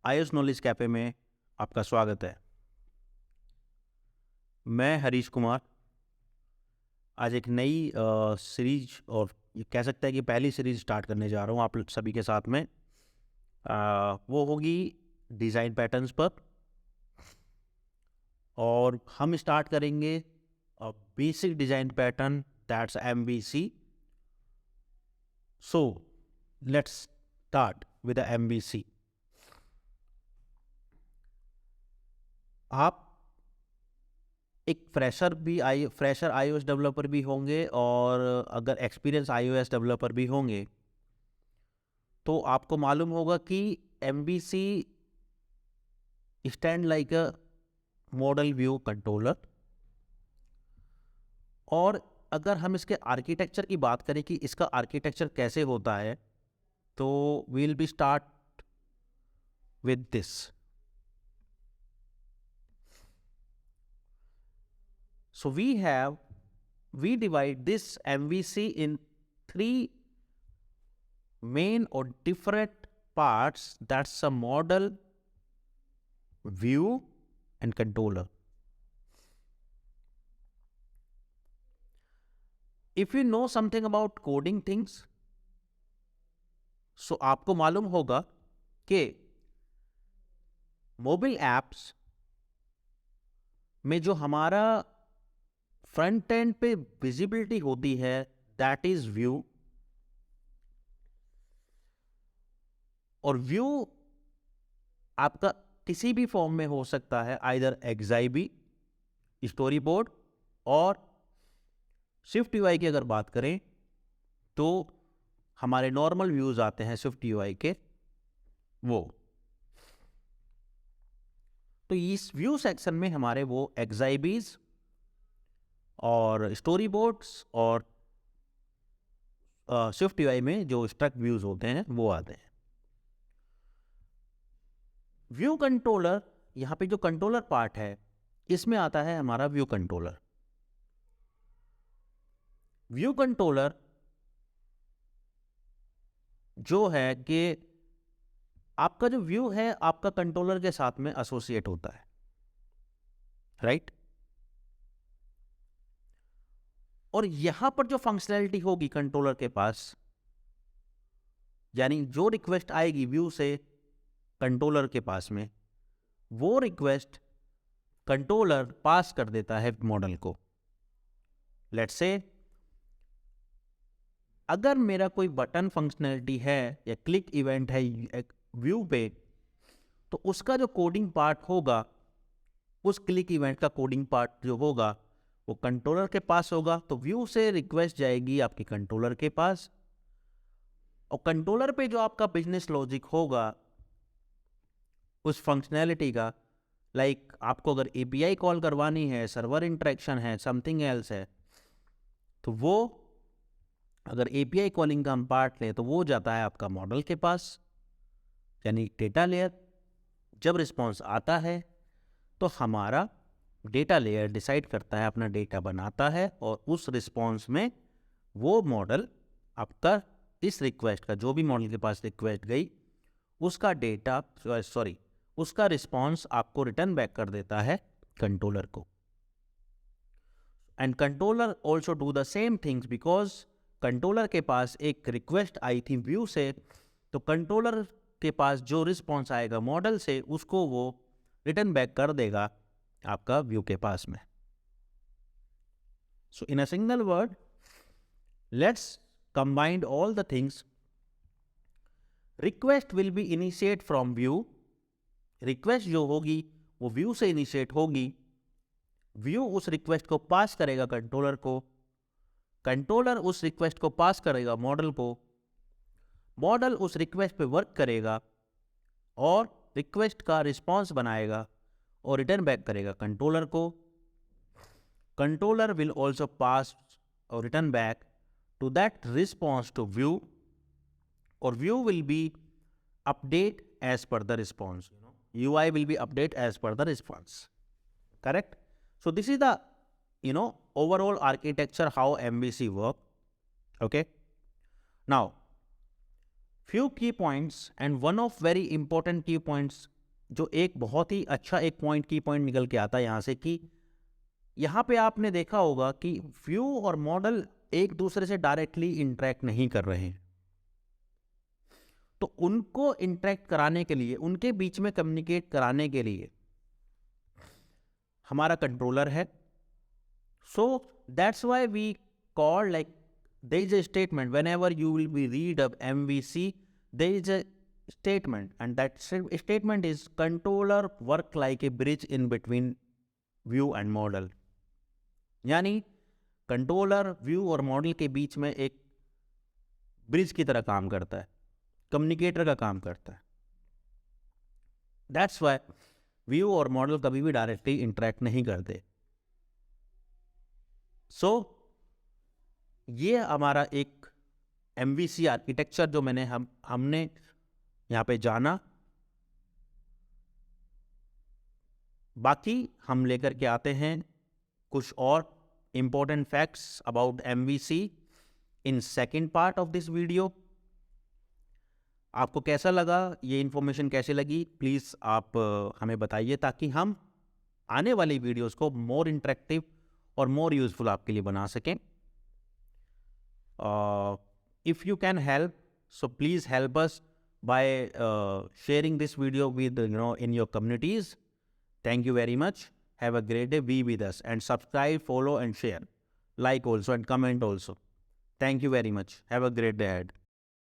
Ayush knowledge cafe में आपका स्वागत है। मैं हरीश कुमार आज एक नई सीरीज और ये कह सकते हैं कि पहली सीरीज स्टार्ट करने जा रहा हूँ आप सभी के साथ में। वो होगी डिज़ाइन पैटर्न्स पर और हम स्टार्ट करेंगे basic design pattern that's MVC। So let's start with MVC। आप एक फ्रेशर iOS डेवलपर भी होंगे और अगर एक्सपीरियंस iOS डेवलपर भी होंगे तो आपको मालूम होगा कि MVC stand like a model view controller. और अगर हम इसके आर्किटेक्चर की बात करें कि इसका आर्किटेक्चर कैसे होता है तो we'll be start with this. So we divide this MVC in three main or different parts. That's a model, view, and controller. If you know something about coding things, so आपको मालूम होगा कि mobile apps में जो हमारा front end पे visibility होती है दैट इज व्यू। और व्यू आपका किसी भी फॉर्म में हो सकता है, आइदर XIB, स्टोरी बोर्ड और स्विफ्ट UI की अगर बात करें तो हमारे नॉर्मल व्यूज आते हैं स्विफ्ट UI के वो। तो इस व्यू सेक्शन में हमारे वो XIBs और स्टोरी बोर्ड्स और स्विफ्ट UI में जो स्ट्रक्ट व्यूज होते हैं वो आते हैं। व्यू कंट्रोलर, यहाँ पे जो कंट्रोलर पार्ट है इसमें आता है हमारा व्यू कंट्रोलर। व्यू कंट्रोलर जो है कि आपका जो व्यू है आपका कंट्रोलर के साथ में एसोसिएट होता है, राइट। और यहां पर जो फंक्शनैलिटी होगी कंट्रोलर के पास, यानी जो रिक्वेस्ट आएगी व्यू से कंट्रोलर के पास में, वो रिक्वेस्ट कंट्रोलर पास कर देता है मॉडल को। लेट्स से अगर मेरा कोई बटन फंक्शनैलिटी है या क्लिक इवेंट है व्यू पे, तो उसका जो कोडिंग पार्ट होगा, उस क्लिक इवेंट का कोडिंग पार्ट जो होगा वो कंट्रोलर के पास होगा। तो व्यू से रिक्वेस्ट जाएगी आपके कंट्रोलर के पास और कंट्रोलर पे जो आपका बिजनेस लॉजिक होगा उस फंक्शनैलिटी का, लाइक आपको अगर API कॉल करवानी है, सर्वर इंटरेक्शन है, समथिंग एल्स है, तो वो अगर API कॉलिंग का हम पार्ट लें तो वो जाता है आपका मॉडल के पास, यानी डेटा लेयर। जब रिस्पॉन्स आता है तो हमारा डेटा लेयर डिसाइड करता है, अपना डेटा बनाता है और उस रिस्पॉन्स में वो मॉडल आपका इस रिक्वेस्ट का, जो भी मॉडल के पास रिक्वेस्ट गई उसका डेटा उसका रिस्पॉन्स आपको रिटर्न बैक कर देता है कंट्रोलर को। And controller also do the same things because controller के पास एक रिक्वेस्ट आई थी व्यू से, तो कंट्रोलर के पास जो रिस्पॉन्स आएगा मॉडल से उसको वो रिटर्न बैक कर देगा आपका व्यू के पास में। So in a single word, let's combine all the things. Request will be initiate from view. Request जो होगी वो व्यू से इनिशिएट होगी। व्यू उस रिक्वेस्ट को पास करेगा कंट्रोलर को, कंट्रोलर उस रिक्वेस्ट को पास करेगा मॉडल को, मॉडल उस रिक्वेस्ट पे वर्क करेगा और रिक्वेस्ट का रिस्पॉन्स बनाएगा और रिटर्न बैक करेगा कंट्रोलर को। कंट्रोलर विल ऑल्सो पास और return back to that response to view, और view will be update as per the response. UI will be update as per the response. Correct? So this is the overall architecture how MVC work. Okay. Now, few key points, and one of very important key points जो एक बहुत ही अच्छा एक की point निकल के आता है यहाँ से कि यहाँ पे आपने देखा होगा कि व्यू और मॉडल एक दूसरे से डायरेक्टली इंटरेक्ट नहीं कर रहे हैं, तो उनको इंटरेक्ट कराने के लिए, उनके बीच में कम्युनिकेट कराने के लिए हमारा कंट्रोलर है. So that's why we call like there is a statement whenever you will be read of MVC, there is a statement, and that statement is controller work like a bridge in between view and model. यानी controller view और model के बीच में एक bridge की तरह काम करता है, कम्युनिकेटर का काम करता है. दैट्स व्हाई व्यू और मॉडल कभी भी डायरेक्टली इंटरेक्ट नहीं करते. सो ये हमारा एक MVC आर्किटेक्चर जो हमने यहाँ पे जाना. बाकी हम लेकर के आते हैं कुछ और important facts about MVC in second part of this video. आपको कैसा लगा, ये इन्फॉर्मेशन कैसे लगी, प्लीज़ आप हमें बताइए ताकि हम आने वाली वीडियोस को मोर इंटरेक्टिव और मोर यूजफुल आपके लिए बना सकें. If you can help, so please help us by sharing this video with in your communities. Thank you very much. Have a great day. Be with us and subscribe, follow and share. Like also and comment also. Thank you very much. Have a great day ahead.